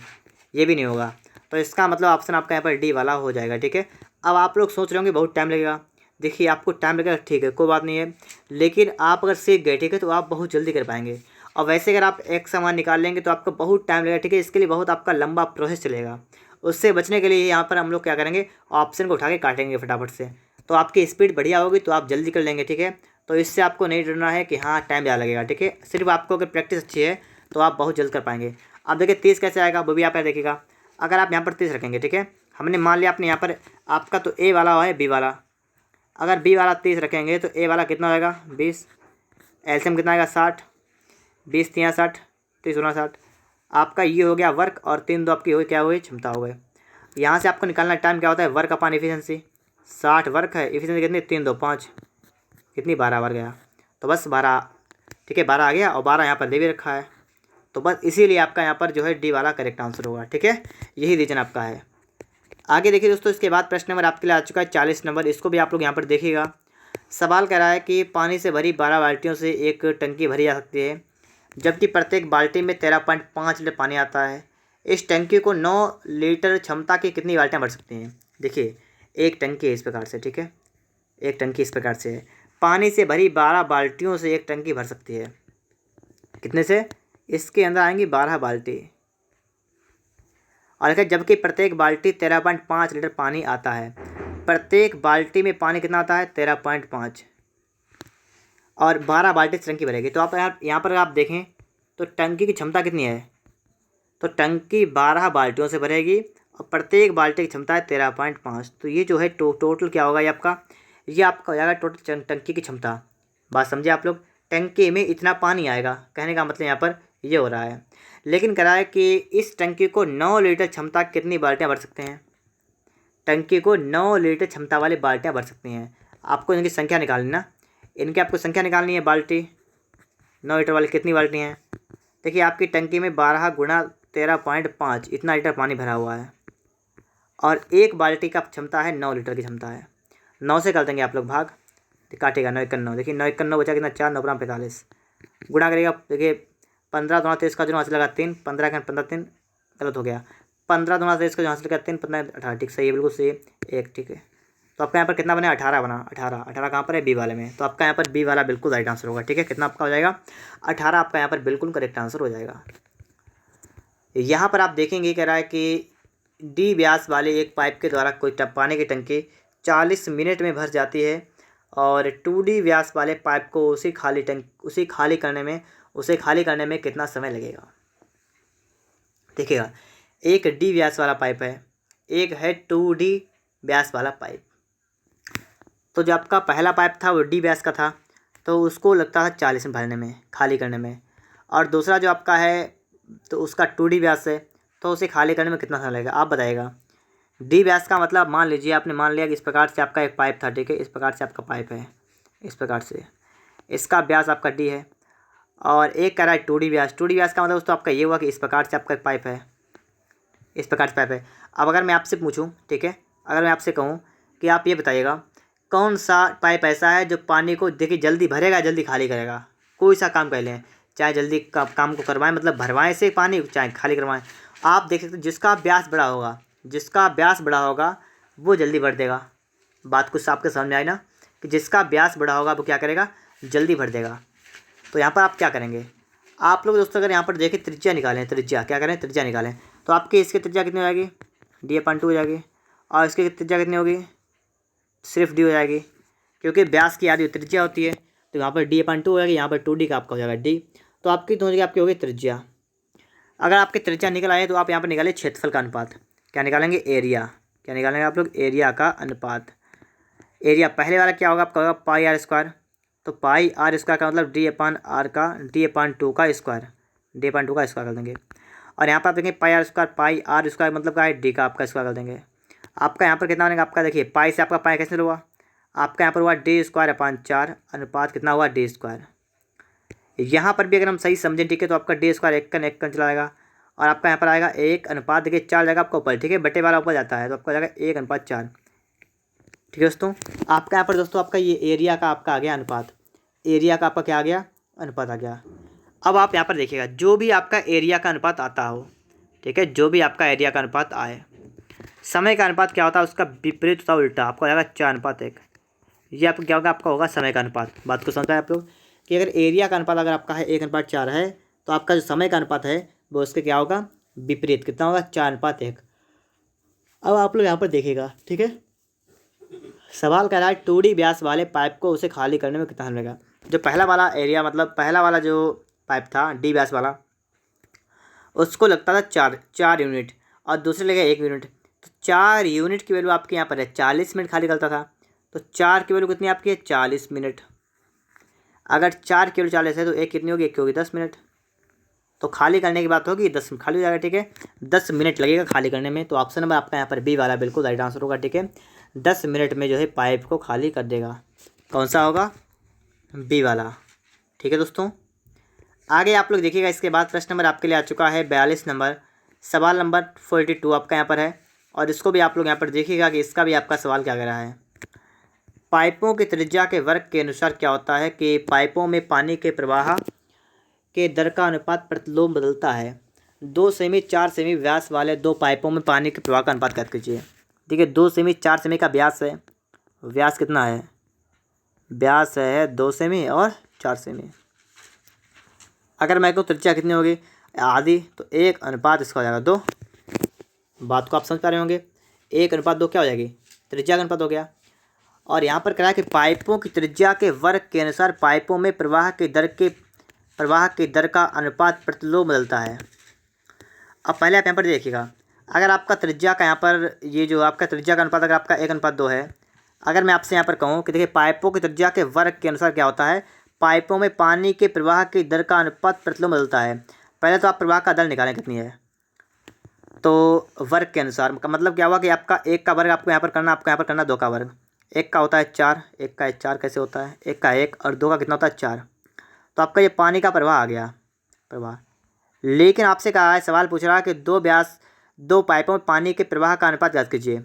ये भी नहीं होगा। तो इसका मतलब ऑप्शन आपका यहाँ पर डी वाला हो जाएगा। ठीक है, अब आप लोग सोच रहे होंगे बहुत टाइम लगेगा। देखिए आपको टाइम लगेगा, ठीक है कोई बात नहीं है, लेकिन आप अगर सीख गए ठीक है तो आप बहुत जल्दी कर पाएंगे। और वैसे अगर आप एक सामान निकाल लेंगे तो आपको बहुत टाइम लगेगा। ठीक है, इसके लिए बहुत आपका लंबा प्रोसेस चलेगा। उससे बचने के लिए यहाँ पर हम लोग क्या करेंगे, ऑप्शन को उठा के काटेंगे फटाफट से, तो आपकी स्पीड बढ़िया होगी तो आप जल्दी कर लेंगे। ठीक है, तो इससे आपको नहीं डरना है कि हाँ टाइम ज़्यादा लगेगा। ठीक है, सिर्फ आपको अगर प्रैक्टिस अच्छी है तो आप बहुत जल्द कर पाएंगे। अब देखिए 30 कैसे आएगा वो भी आप देखिएगा। अगर आप यहाँ पर 30 रखेंगे, ठीक है, हमने मान लिया आपने यहाँ पर आपका तो ए वाला है बी वाला, अगर बी वाला 30 रखेंगे तो ए वाला कितना होगा 20, एलसीएम कितना आएगा 60, 20 3 60, 30 60। आपका ये हो गया वर्क और 3 2 आपकी हो क्या हुई, क्षमता हो गई। यहाँ से आपको निकालना टाइम क्या होता है, वर्क अपॉन एफिशिएंसी। 60 वर्क है, एफिशिएंसी कितनी 3 2 5, कितनी 12 बार गया, तो बस 12। ठीक है 12 आ गया और 12 यहाँ पर दे भी रखा है, तो बस इसीलिए आपका यहाँ पर जो है डी वाला करेक्ट आंसर होगा। ठीक है, यही रीजन आपका है। आगे देखिए दोस्तों, इसके बाद प्रश्न नंबर आपके लिए आ चुका है 40 नंबर, इसको भी आप लोग यहाँ पर देखिएगा। सवाल कह रहा है कि पानी से भरी 12 बाल्टियों से एक टंकी भरी जा सकती है, जबकि प्रत्येक बाल्टी में 13.5 लीटर पानी आता है। इस टंकी को 9 लीटर क्षमता की कितनी बाल्टियाँ भर सकती हैं। देखिए एक टंकी है इस प्रकार से, ठीक है, एक टंकी इस प्रकार से है, पानी से भरी 12 बाल्टियों से एक टंकी भर सकती है, कितने से, इसके अंदर आएंगी 12 बाल्टी, और देखिए जबकि प्रत्येक बाल्टी 13.5 लीटर पानी आता है। प्रत्येक बाल्टी में पानी कितना आता है 13.5, और 12 बाल्टी से टंकी भरेगी। तो आप यहाँ पर आप देखें तो टंकी की क्षमता कितनी है, तो टंकी 12 बाल्टियों से भरेगी और प्रत्येक बाल्टी की क्षमता है 13.5। तो ये जो है टोटल क्या होगा, ये आपका हो जाएगा टोटल टंकी की क्षमता। बात समझे आप लोग, टंकी में इतना पानी आएगा, कहने का मतलब यहाँ पर ये हो रहा है। लेकिन कह रहा है कि इस टंकी को 9 लीटर क्षमता कितनी बाल्टियाँ भर सकते हैं, टंकी को 9 लीटर क्षमता वाली बाल्टियाँ भर सकती हैं। आपको इनकी संख्या निकालनी ना, इनकी आपको संख्या निकालनी है, बाल्टी 9 लीटर वाली कितनी बाल्टी हैं। देखिए आपकी टंकी में 12 गुणा 13.5 इतना लीटर पानी भरा हुआ है, और एक बाल्टी का क्षमता है 9 लीटर की क्षमता है। 9 से कर देंगे आप लोग भाग, काटेगा 9 1 9, देखिए 9 1 9 बचा कितना 4 9 45, गुणा करेगा देखिए 15 दूना 23 का जो हासिल लगा 3, 15 का 15 3 गलत हो गया, 15 दूना 23 का जो हासिल लगा 3 15 18, ठीक सही है बिल्कुल सही एक, ठीक है। तो आपका यहाँ पर कितना बना 18 बना, 18 कहाँ पर है बी वाले में, तो आपका यहाँ पर बी वाला बिल्कुल राइट आंसर होगा। ठीक है, कितना आपका हो जाएगा 18, आपका यहाँ पर बिल्कुल करेक्ट आंसर हो जाएगा। यहाँ पर आप देखेंगे कह रहा है कि डी व्यास वाले एक पाइप के द्वारा कोई पानी की टंकी 40 मिनट में भर जाती है, और 2D व्यास वाले पाइप को उसे खाली करने में कितना समय लगेगा। देखिएगा एक डी व्यास वाला पाइप है, एक है 2D व्यास वाला पाइप। तो जो आपका पहला पाइप था वो डी व्यास का था, तो उसको लगता है 40 में भरने में, खाली करने में, और दूसरा जो आपका है तो उसका 2D व्यास है, तो उसे खाली करने में कितना समय लगेगा आप बताइएगा। डी व्यास का मतलब मान लीजिए आपने मान लिया कि इस प्रकार से आपका एक पाइप था, ठीक है, इस प्रकार से आपका पाइप है, इस प्रकार से इसका व्यास आपका डी है, और एक कह रहा है 2D व्यास। 2D व्यास का मतलब दोस्तों आपका ये हुआ कि इस प्रकार से आपका एक पाइप है, इस प्रकार से पाइप है। अब अगर मैं आपसे पूछूं, ठीक है, अगर मैं आपसे कहूं कि आप ये बताइएगा कौन सा पाइप ऐसा है जो पानी को देखिए जल्दी भरेगा जल्दी खाली करेगा, कोई सा काम कर लें, चाहे जल्दी काम को करवाएं मतलब भरवाएं से पानी, चाहे खाली करवाएं, आप देख सकते हैं जिसका व्यास बड़ा होगा, जिसका व्यास बड़ा होगा वो जल्दी भर देगा। बात कुछ आपके समझ आई ना, कि जिसका व्यास बड़ा होगा वो क्या करेगा, जल्दी भर देगा। तो यहाँ पर आप क्या करेंगे, आप लोग दोस्तों अगर यहाँ पर देखें त्रिज्या निकालें, त्रिज्या क्या करें, त्रिज्या निकालें, तो आपकी इसकी त्रिज्या कितनी हो जाएगी, D/2 हो जाएगी, और इसकी त्रिज्या कितनी होगी, सिर्फ डी हो जाएगी, क्योंकि व्यास की आधी त्रिज्या होती है, तो यहाँ पर D/2 हो जाएगी, यहाँ पर 2D का आपका हो जाएगा डी। तो आपकी तो आपकी होगी त्रिज्या। अगर आपकी त्रिज्या निकल आए तो आप यहाँ पर निकालें क्षेत्रफल का अनुपात, क्या निकालेंगे, एरिया, क्या निकालेंगे आप लोग, एरिया का अनुपात। एरिया पहले वाला क्या होगा आपका, होगा पाई आर स्क्वायर, तो पाई आर स्क्वायर का मतलब D/r का D/2 का स्क्वायर, D/2 का स्क्वायर कर देंगे, और यहाँ पर आप देखेंगे पाई आर स्क्वायर मतलब क्या है, डी का आपका स्क्वायर कर देंगे। आपका यहाँ पर कितना बनेगा, आपका देखिए पाई से आपका पाई कैसे हुआ, आपका यहाँ पर हुआ D²/4 अनुपात कितना हुआ, D²। यहाँ पर भी अगर हम सही समझें, ठीक है, तो आपका D² एक कन चला जाएगा, और आपका यहाँ पर आएगा 1 अनुपात देखिए 4 जाएगा आपका ऊपर, ठीक है, बटे वाला ऊपर जाता है, तो आपका जाएगा 1 अनुपात 4, ठीक है दोस्तों। आपका यहाँ पर दोस्तों आपका ये एरिया का आपका आ गया अनुपात, एरिया का आपका क्या आ गया, अनुपात आ गया। अब आप यहाँ पर देखिएगा जो भी आपका एरिया का अनुपात आता हो, ठीक है, जो भी आपका एरिया का अनुपात आए, समय का अनुपात क्या होता है उसका विपरीत होता है, उल्टा आपका हो जाएगा 4:1। ये आपका क्या होगा, आपका होगा समय का अनुपात। बात को समझ पाए आप लोग कि अगर एरिया का अनुपात अगर आपका है 1:4 है, तो आपका जो समय का अनुपात है वो उसके क्या होगा, विपरीत। कितना होगा, 4:1। अब आप लोग यहाँ पर देखिएगा, ठीक है, सवाल कह रहा है 2D व्यास वाले पाइप को उसे खाली करने में कितना समय लगेगा। जो पहला वाला एरिया मतलब पहला वाला जो पाइप था D व्यास वाला, उसको लगता था 4 यूनिट और दूसरे लगे 1 यूनिट। तो 4 यूनिट की वैल्यू आपके यहाँ पर है 40 मिनट खाली करता था। तो 4 की वैल्यू कितनी आपकी है, 40 मिनट। अगर 4 की वैल्यू 40 है तो एक कितनी होगी, एक की होगी 10 मिनट। तो खाली करने की बात होगी 10 मिनट खाली हो जाएगा, ठीक है, 10 मिनट लगेगा खाली करने में। तो ऑप्शन नंबर आपका यहाँ पर बी वाला बिल्कुल राइट आंसर होगा, ठीक है, 10 मिनट में जो है पाइप को खाली कर देगा। कौन सा होगा, बी वाला, ठीक है दोस्तों। आगे आप लोग देखिएगा, इसके बाद प्रश्न नंबर आपके लिए आ चुका है 42 नंबर, सवाल नंबर 42 आपका यहाँ पर है। और इसको भी आप लोग यहाँ पर देखिएगा कि इसका भी आपका सवाल क्या कह रहा है। पाइपों की त्रिज्या के वर्ग के अनुसार क्या होता है कि पाइपों में पानी के प्रवाह के दर का अनुपात प्रतिलोम बदलता है। 2 सेमी 4 सेमी व्यास वाले दो पाइपों में पानी के प्रवाह का अनुपात ज्ञात कीजिए। ठीक है, 2 सेमी 4 सेमी का व्यास है, व्यास कितना है, व्यास है 2 सेमी और 4 सेमी। अगर मैं कहूँ त्रिज्या कितनी होगी, आधी, तो 1:, इसका हो जाएगा 2। बात को आप समझ पा रहे होंगे, 1:2 क्या हो जाएगी, त्रिज्या का अनुपात हो गया। और यहाँ पर कह रहा है कि पाइपों की त्रिज्या के वर्ग के अनुसार पाइपों में प्रवाह की दर का अनुपात प्रतिलोम बदलता है। अब पहले आप यहाँ पर देखिएगा, अगर आपका त्रिज्या का यहाँ पर ये जो आपका त्रिज्या का अनुपात अगर आपका 1:2 है, अगर मैं आपसे यहाँ पर कहूँ कि देखिए पाइपों की त्रिज्या के वर्ग के अनुसार क्या होता है, पाइपों में पानी के प्रवाह की दर का अनुपात प्रतिलोम बदलता है। पहले तो आप प्रवाह का दर निकालें कितनी है, तो वर्ग के अनुसार का मतलब क्या हुआ कि आपका 1 का वर्ग आपको यहाँ पर करना, आपको यहाँ पर करना 2 का वर्ग। 1 का होता है 4, 1 का 4 कैसे होता है, 1 का 1 और 2 का कितना होता है 4। तो आपका ये पानी का प्रवाह आ गया, प्रवाह। लेकिन आपसे कहा है, सवाल पूछ रहा है कि दो पाइपों में पानी के प्रवाह का अनुपात ज्ञात कीजिए।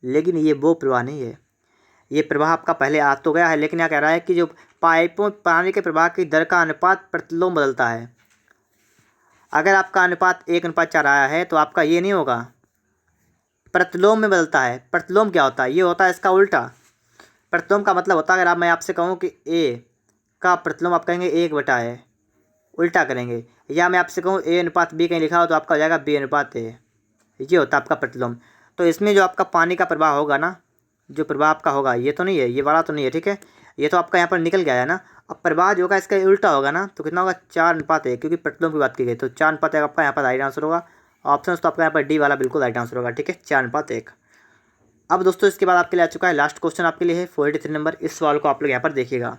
लेकिन ये वो प्रवाह नहीं है, ये प्रवाह आपका पहले आ तो गया है, लेकिन यहाँ कह रहा है कि जो पाइपों में पानी के प्रवाह की दर का अनुपात प्रतिलोम बदलता है। अगर आपका अनुपात 1:4 आया है तो आपका ये नहीं होगा, प्रतिलोम में बदलता है। प्रतिलोम क्या होता है, ये होता है इसका उल्टा। प्रतिलोम का मतलब होता है, अगर मैं आपसे कहूँ कि ए का प्रतिलोम आप कहेंगे 1/A, उल्टा करेंगे। या मैं आपसे कहूँ A:B कहीं लिखा हो तो आपका हो जाएगा B:A। ये होता है आपका प्रतिलोम। तो इसमें जो आपका पानी का प्रवाह होगा ना, जो प्रवाह आपका होगा, ये तो नहीं है, ये वाला तो नहीं है, ठीक है, ये तो आपका यहाँ पर निकल गया है ना। अब प्रवाह जो होगा इसका उल्टा होगा ना, तो कितना होगा, 4:1, क्योंकि प्रतिलोम की बात की गई। तो 4:1 आपका यहाँ पर राइट आंसर होगा। ऑप्शन तो आपका यहाँ पर डी वाला बिल्कुल राइट आंसर होगा, ठीक है, 4:1। अब दोस्तों इसके बाद आपके लिए आ चुका है लास्ट क्वेश्चन आपके लिए है 43 नंबर। इस सवाल को आप लोग यहाँ पर देखिएगा।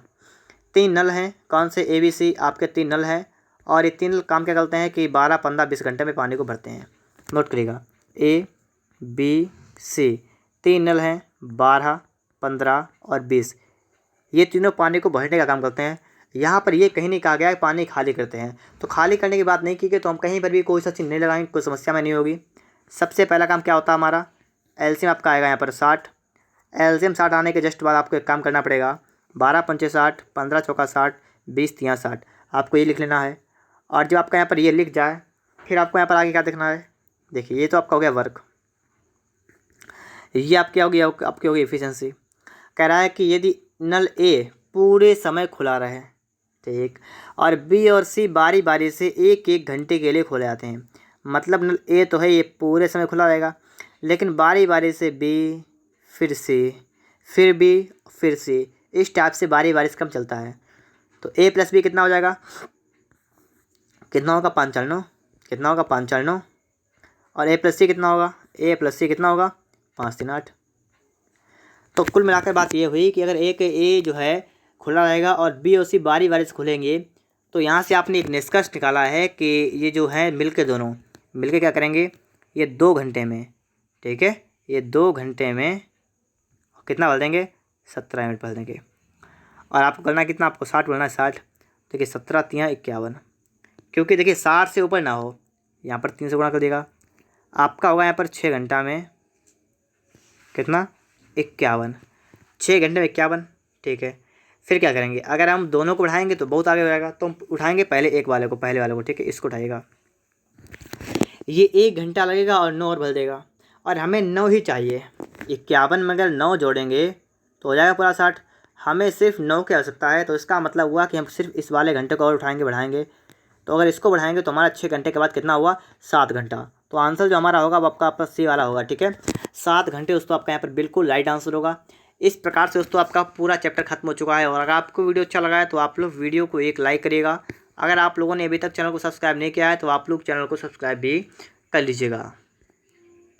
3 नल हैं, कौन से ABC आपके 3 नल हैं, और ये 3 नल काम क्या करते हैं कि 12, 15, 20 घंटे में पानी को भरते हैं। नोट करिएगा, ABC 3 नल हैं, 12, 15 और 20। ये तीनों पानी को भरने का काम करते हैं। यहाँ पर ये कहीं नहीं कहा गया है पानी खाली करते हैं, तो खाली करने की बात नहीं की गई, तो हम कहीं पर भी कोई सा चीज़ नहीं लगाएंगे, कोई समस्या में नहीं होगी। सबसे पहला काम क्या होता है हमारा, एलसीएम आपका आएगा यहाँ पर 60। एलसीएम 60 आने के जस्ट बाद आपको एक काम करना पड़ेगा, 12×5 60, 15×4 60, 20×3 60, आपको ये लिख लेना है। और जब आपका यहाँ पर ये लिख जाए, फिर आपको यहाँ पर आगे क्या देखना है, देखिए ये तो आपका हो गया वर्क, ये आपकी होगी एफिशिएंसी। कह रहा है कि यदि नल ए पूरे समय खुला रहे, ठीक, और बी और सी बारी बारी से 1-1 घंटे के लिए खोले जाते हैं, मतलब नल ए तो है ये पूरे समय खुला रहेगा, लेकिन बारी बारी से बी, फिर सी, फिर बी, फिर सी, इस टाइप से बारी बारी से कम चलता है। तो A+B कितना हो जाएगा, कितना होगा 5×4 9, कितना होगा 5×4 9, और A+C कितना होगा, A+C कितना होगा 5×3 8। तो कुल मिलाकर बात ये हुई कि अगर एक ए जो है खुला रहेगा और बी और सी बारी बारी से खुलेंगे, तो यहाँ से आपने एक निष्कर्ष निकाला है कि ये जो है मिलके दोनों मिलके क्या करेंगे, ये 2 घंटे में, ठीक है, ये 2 घंटे में कितना भर देंगे, 17 मिनट भर देंगे। और आपको करना कितना, आपको 60 बोलना है, 60। देखिए 17×3 51, क्योंकि देखिए 60 से ऊपर ना हो, यहाँ पर 3 से गुणा कर देगा, आपका होगा यहाँ पर 6 घंटा में कितना 51। 6 घंटे में 51। ठीक है, फिर क्या करेंगे, अगर हम दोनों को बढ़ाएंगे तो बहुत आगे हो जाएगा, तो हम उठाएंगे पहले एक वाले को, पहले वाले को। ठीक है, इसको उठाइएगा, ये 1 घंटा लगेगा और 9 और भर देगा, और हमें 9 ही चाहिए। 51 में अगर 9 जोड़ेंगे तो हो जाएगा पूरा 60। हमें सिर्फ 9 की आवश्यकता है, तो इसका मतलब हुआ कि हम सिर्फ इस वाले घंटे को और उठाएंगे, बढ़ाएंगे। तो अगर इसको बढ़ाएंगे तो हमारा 6 घंटे के बाद कितना हुआ, 7 घंटा। तो आंसर जो हमारा होगा वो आपका सी वाला होगा। ठीक है, 7 घंटे दोस्तों आपका यहाँ पर बिल्कुल राइट आंसर होगा। इस प्रकार से दोस्तों आपका पूरा चैप्टर खत्म हो चुका है। और अगर आपको वीडियो अच्छा लगा है तो आप लोग वीडियो को एक लाइक करिएगा। अगर आप लोगों ने अभी तक चैनल को सब्सक्राइब नहीं किया है तो आप लोग चैनल को सब्सक्राइब भी कर लीजिएगा।